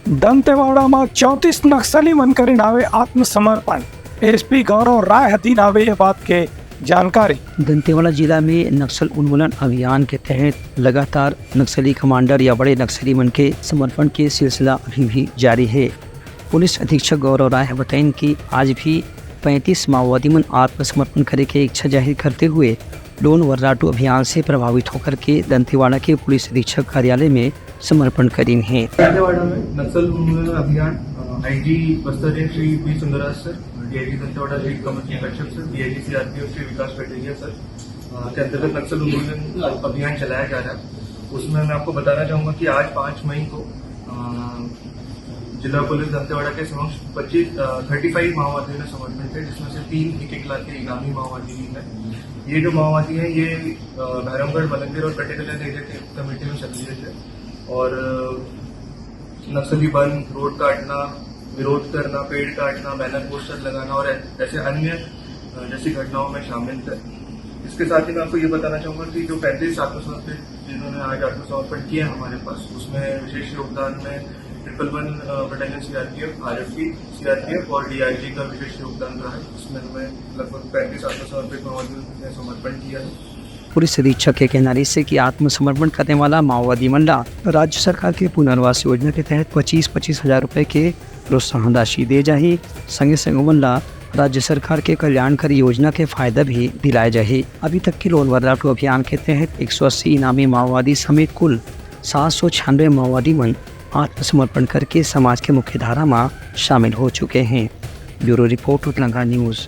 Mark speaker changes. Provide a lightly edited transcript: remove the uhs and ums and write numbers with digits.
Speaker 1: दंतेवाड़ा में 34 नक्सली बनकर नावे आत्मसमर्पण। एसपी गौरव राय हतीनावे ये बात के जानकारी।
Speaker 2: दंतेवाड़ा जिला में नक्सल उन्मूलन अभियान के तहत लगातार नक्सली कमांडर या बड़े नक्सली मन के समर्पण के सिलसिला अभी भी जारी है। पुलिस अधीक्षक गौरव राय बताएं कि आज भी 35 माओवादी मन आत्मसमर्पण करे के इच्छा जाहिर करते हुए लोन वर्राटू अभियान से प्रभावित होकर के दंतेवाड़ा के पुलिस अधीक्षक कार्यालय में समर्पण करीन है।
Speaker 3: दंतेवाड़ा में नक्सल उन्मूलन अभियान IG Bastar Shri P Sundarraj sir, DIG Dantewada लीड commissioner Kashyap sir, DIG CRPF Shri Vikas Peteria sir के अंतर्गत नक्सल उन्मूलन अभियान चलाया जा रहा है। उसमें मैं आपको बताना चाहूंगा कि आज 5 मई को जिला पुलिस दंतेवाड़ा के समक्ष 35 माओवादियों ने समर्पण किया, जिसमें से 3 1-1 लाख के इनामी माओवादी हैं। ये जो माओवादी हैं ये भैरमगढ़, बलंगीर और कटेकला एरिया की कमेटी में सक्रिय थे और नक्सली बंद, रोड काटना, विरोध करना, पेड़ काटना, बैनर पोस्टर लगाना और ऐसे अन्य जैसी घटनाओं में शामिल थे। इसके साथ ही मैं आपको ये बताना चाहूंगा कि जो 35 आत्मसमर्पित जिन्होंने आज आत्मसमर्पण किया हमारे पास, उसमें विशेष योगदान में 111 बटालियन सीआरपीएफ, आरएफपी, सीआरपीएफ और डीआईजी का विशेष योगदान रहा है। इसमें हमें लगभग 35 आत्मसमर्पित माओवादियों ने समर्पण किया है।
Speaker 2: पुलिस अधीक्षक के कहना से कि आत्मसमर्पण करने वाला माओवादी मंडा राज्य सरकार के पुनर्वास योजना के तहत 25-25 हजार रुपए के प्रोत्साहन राशि दे जाही। संगे संग मंडा राज्य सरकार के कल्याणकारी योजना के फायदा भी दिलाए जाए। अभी तक के लोन वर्राटू अभियान के तहत 180 इनामी माओवादी समेत कुल 796 माओवादी मन आत्मसमर्पण करके समाज के मुख्य धारा में शामिल हो चुके हैं। Bureau report, Telangana news.